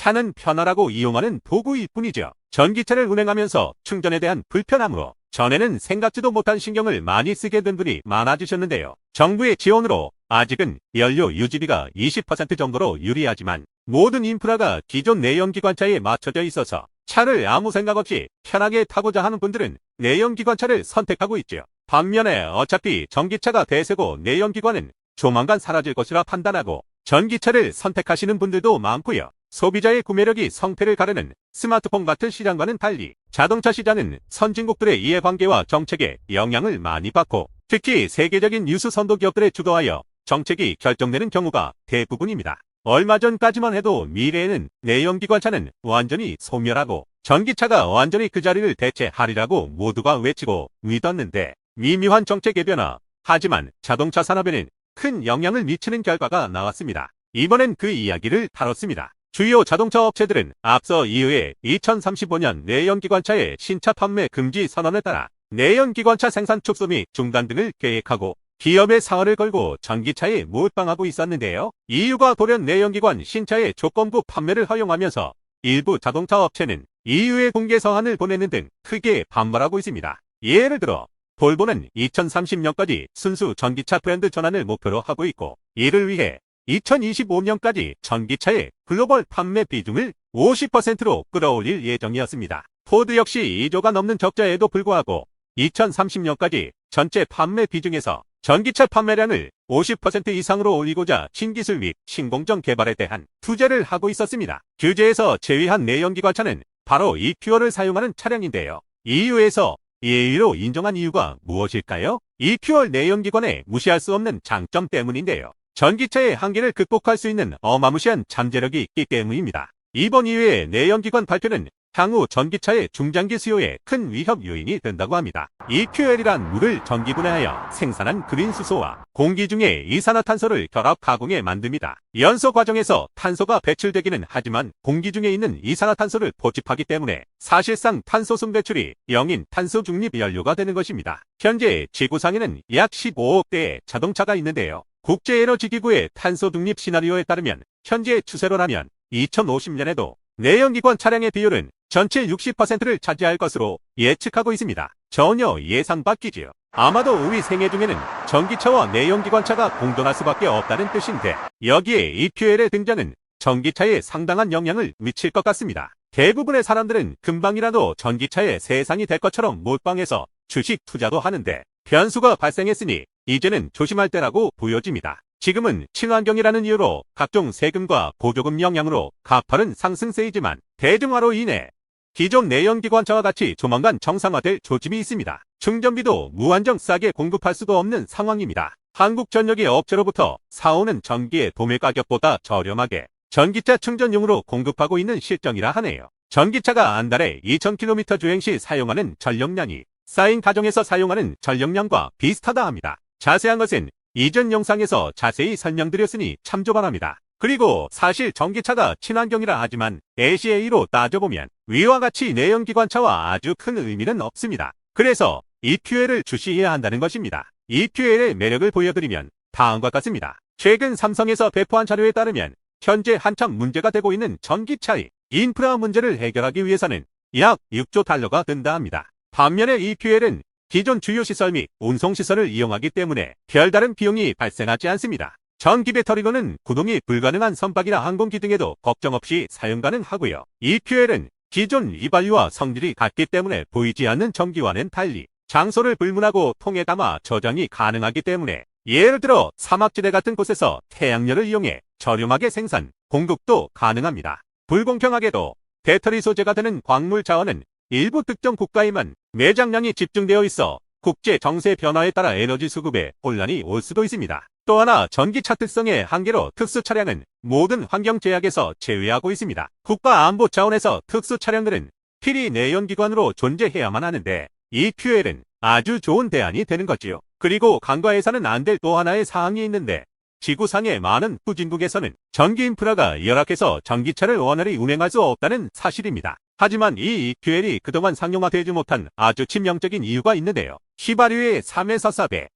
차는 편안하고 이용하는 도구일 뿐이죠. 전기차를 운행하면서 충전에 대한 불편함으로 전에는 생각지도 못한 신경을 많이 쓰게 된 분이 많아지셨는데요. 정부의 지원으로 아직은 연료 유지비가 20% 정도로 유리하지만 모든 인프라가 기존 내연기관차에 맞춰져 있어서 차를 아무 생각 없이 편하게 타고자 하는 분들은 내연기관차를 선택하고 있죠. 반면에 어차피 전기차가 대세고 내연기관은 조만간 사라질 것이라 판단하고 전기차를 선택하시는 분들도 많고요. 소비자의 구매력이 성패를 가르는 스마트폰 같은 시장과는 달리 자동차 시장은 선진국들의 이해관계와 정책에 영향을 많이 받고 특히 세계적인 유수 선도 기업들에 주도하여 정책이 결정되는 경우가 대부분입니다. 얼마 전까지만 해도 미래에는 내연기관차는 완전히 소멸하고 전기차가 완전히 그 자리를 대체하리라고 모두가 외치고 믿었는데 미묘한 정책의 변화, 하지만 자동차 산업에는 큰 영향을 미치는 결과가 나왔습니다. 이번엔 그 이야기를 다뤘습니다. 주요 자동차 업체들은 앞서 이후에 2035년 내연기관차의 신차 판매 금지 선언에 따라 내연기관차 생산 축소 및 중단 등을 계획하고 기업의 사활을 걸고 전기차에 몰빵하고 있었는데요. EU가 돌연 내연기관 신차의 조건부 판매를 허용하면서 일부 자동차 업체는 EU에 공개 서한을 보내는 등 크게 반발하고 있습니다. 예를 들어 볼보는 2030년까지 순수 전기차 브랜드 전환을 목표로 하고 있고 이를 위해 2025년까지 전기차의 글로벌 판매 비중을 50%로 끌어올릴 예정이었습니다. 포드 역시 2조가 넘는 적자에도 불구하고 2030년까지 전체 판매 비중에서 전기차 판매량을 50% 이상으로 올리고자 신기술 및 신공정 개발에 대한 투자를 하고 있었습니다. 규제에서 제외한 내연기관차는 바로 이 퓨얼을 사용하는 차량인데요. EU에서 예의로 인정한 이유가 무엇일까요? 이 퓨얼 내연기관의 무시할 수 없는 장점 때문인데요. 전기차의 한계를 극복할 수 있는 어마무시한 잠재력이 있기 때문입니다. 이번 이후의 내연기관 발표는 향후 전기차의 중장기 수요에 큰 위협 요인이 된다고 합니다. 이 퓨엘이란 물을 전기분해하여 생산한 그린 수소와 공기 중에 이산화탄소를 결합 가공해 만듭니다. 연소 과정에서 탄소가 배출되기는 하지만 공기 중에 있는 이산화탄소를 포집하기 때문에 사실상 탄소 순배출이 0인 탄소 중립 연료가 되는 것입니다. 현재 지구상에는 약 15억 대의 자동차가 있는데요. 국제에너지기구의 탄소 중립 시나리오에 따르면 현재 추세로라면 2050년에도 내연기관 차량의 비율은 전체 60%를 차지할 것으로 예측하고 있습니다. 전혀 예상 밖이지요. 아마도 우리 생애 중에는 전기차와 내연기관차가 공존할 수밖에 없다는 뜻인데 여기에 이 퓨엘의 등장은 전기차에 상당한 영향을 미칠 것 같습니다. 대부분의 사람들은 금방이라도 전기차의 세상이 될 것처럼 몰빵해서 주식 투자도 하는데 변수가 발생했으니 이제는 조심할 때라고 보여집니다. 지금은 친환경이라는 이유로 각종 세금과 보조금 영향으로 가파른 상승세이지만 대중화로 인해 기존 내연기관차와 같이 조만간 정상화될 조짐이 있습니다. 충전비도 무한정 싸게 공급할 수도 없는 상황입니다. 한국전력의 업체로부터 사오는 전기의 도매 가격보다 저렴하게 전기차 충전용으로 공급하고 있는 실정이라 하네요. 전기차가 한 달에 2000km 주행 시 사용하는 전력량이 쌓인 가정에서 사용하는 전력량과 비슷하다 합니다. 자세한 것은 이전 영상에서 자세히 설명드렸으니 참조 바랍니다. 그리고 사실 전기차가 친환경이라 하지만 ACA로 따져보면 위와 같이 내연기관차와 아주 큰 의미는 없습니다. 그래서 이 퓨엘을 주시해야 한다는 것입니다. 이 퓨엘의 매력을 보여드리면 다음과 같습니다. 최근 삼성에서 배포한 자료에 따르면 현재 한참 문제가 되고 있는 전기차의 인프라 문제를 해결하기 위해서는 약 6조 달러가 든다 합니다. 반면에 이 퓨엘은 기존 주요 시설 및 운송시설을 이용하기 때문에 별다른 비용이 발생하지 않습니다. 전기 배터리로는 구동이 불가능한 선박이나 항공기 등에도 걱정 없이 사용 가능하고요. 이 퓨엘은 기존 이발유와 성질이 같기 때문에 보이지 않는 전기와는 달리 장소를 불문하고 통에 담아 저장이 가능하기 때문에 예를 들어 사막지대 같은 곳에서 태양열을 이용해 저렴하게 생산, 공급도 가능합니다. 불공평하게도 배터리 소재가 되는 광물 자원은 일부 특정 국가에만 매장량이 집중되어 있어 국제 정세 변화에 따라 에너지 수급에 혼란이 올 수도 있습니다. 또 하나 전기차 특성의 한계로 특수 차량은 모든 환경 제약에서 제외하고 있습니다. 국가 안보 차원에서 특수 차량들은 필히 내연기관으로 존재해야만 하는데 이 퓨엘은 아주 좋은 대안이 되는 거지요. 그리고 간과해서는 안 될 또 하나의 사항이 있는데 지구상의 많은 후진국에서는 전기 인프라가 열악해서 전기차를 원활히 운행할 수 없다는 사실입니다. 하지만 이 퓨엘이 그동안 상용화되지 못한 아주 치명적인 이유가 있는데요. 휘발유의 3에서 4배.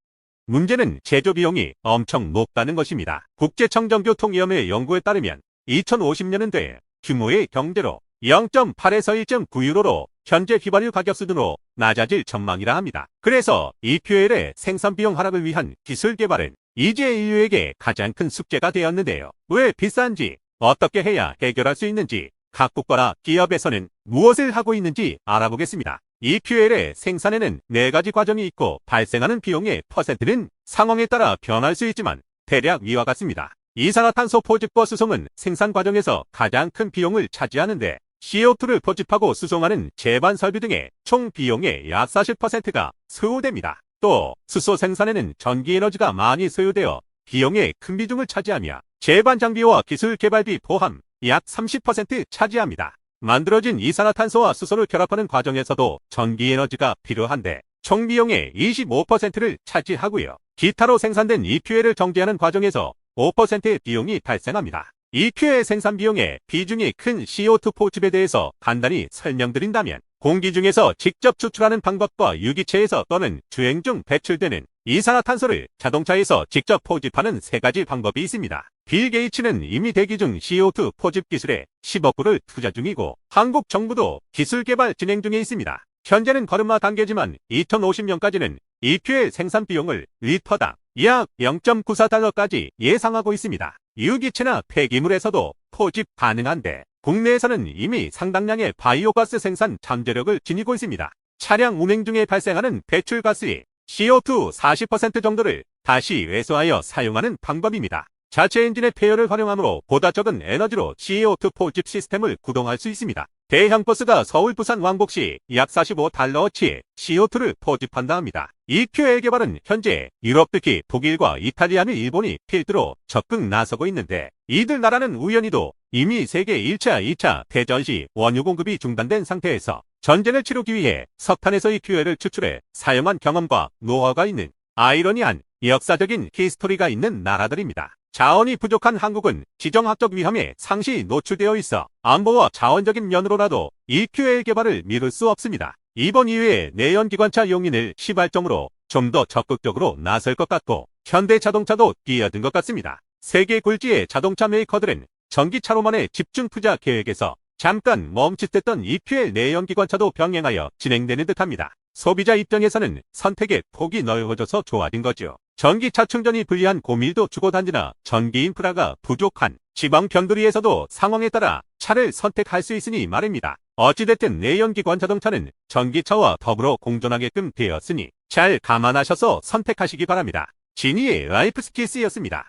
문제는 제조 비용이 엄청 높다는 것입니다. 국제청정교통위원회 연구에 따르면 2050년대에 규모의 경제로 0.8에서 1.9유로로 현재 휘발유 가격 수준으로 낮아질 전망이라 합니다. 그래서 EQL의 생산 비용 하락을 위한 기술 개발은 이제 인류에게 가장 큰 숙제가 되었는데요. 왜 비싼지, 어떻게 해야 해결할 수 있는지, 각 국가나 기업에서는 무엇을 하고 있는지 알아보겠습니다. EQL의 생산에는 4가지 과정이 있고 발생하는 비용의 퍼센트는 상황에 따라 변할 수 있지만 대략 위와 같습니다. 이산화탄소 포집과 수송은 생산 과정에서 가장 큰 비용을 차지하는데 CO2를 포집하고 수송하는 제반 설비 등의 총 비용의 약 40%가 소요됩니다. 또 수소 생산에는 전기에너지가 많이 소요되어 비용의 큰 비중을 차지하며 제반 장비와 기술 개발비 포함 약 30% 차지합니다. 만들어진 이산화탄소와 수소를 결합하는 과정에서도 전기에너지가 필요한데 총 비용의 25%를 차지하고요. 기타로 생산된 EQL을 정제하는 과정에서 5%의 비용이 발생합니다. EQL 생산 비용의 비중이 큰 CO2 포집에 대해서 간단히 설명드린다면 공기 중에서 직접 추출하는 방법과 유기체에서 또는 주행 중 배출되는 이산화탄소를 자동차에서 직접 포집하는 3가지 방법이 있습니다. 빌 게이츠는 이미 대기 중 CO2 포집 기술에 10억 불을 투자 중이고 한국 정부도 기술 개발 진행 중에 있습니다. 현재는 걸음마 단계지만 2050년까지는 EQL 생산 비용을 리터당 약 0.94달러까지 예상하고 있습니다. 유기체나 폐기물에서도 포집 가능한데 국내에서는 이미 상당량의 바이오가스 생산 잠재력을 지니고 있습니다. 차량 운행 중에 발생하는 배출가스의 CO2 40% 정도를 다시 회수하여 사용하는 방법입니다. 자체 엔진의 폐열을 활용함으로 보다 적은 에너지로 CO2 포집 시스템을 구동할 수 있습니다. 대형 버스가 서울, 부산 왕복 시 약 45달러어치의 CO2를 포집한다 합니다. EQL 개발은 현재 유럽 특히 독일과 이탈리아 및 일본이 필두로 적극 나서고 있는데 이들 나라는 우연히도 이미 세계 1차, 2차 대전 시 원유 공급이 중단된 상태에서 전쟁을 치르기 위해 석탄에서 EQL을 추출해 사용한 경험과 노하우가 있는 아이러니한 역사적인 히스토리가 있는 나라들입니다. 자원이 부족한 한국은 지정학적 위험에 상시 노출되어 있어 안보와 자원적인 면으로라도 EQL 개발을 미룰 수 없습니다. 이번 이후에 내연기관차 용인을 시발점으로 좀 더 적극적으로 나설 것 같고 현대자동차도 끼어든 것 같습니다. 세계 굴지의 자동차 메이커들은 전기차로만의 집중 투자 계획에서 잠깐 멈칫했던 EQL 내연기관차도 병행하여 진행되는 듯합니다. 소비자 입장에서는 선택의 폭이 넓어져서 좋아진 거죠. 전기차 충전이 불리한 고밀도 주거단지나 전기 인프라가 부족한 지방 변두리에서도 상황에 따라 차를 선택할 수 있으니 말입니다. 어찌됐든 내연기관 자동차는 전기차와 더불어 공존하게끔 되었으니 잘 감안하셔서 선택하시기 바랍니다. 지니의 라이프 스킬스였습니다.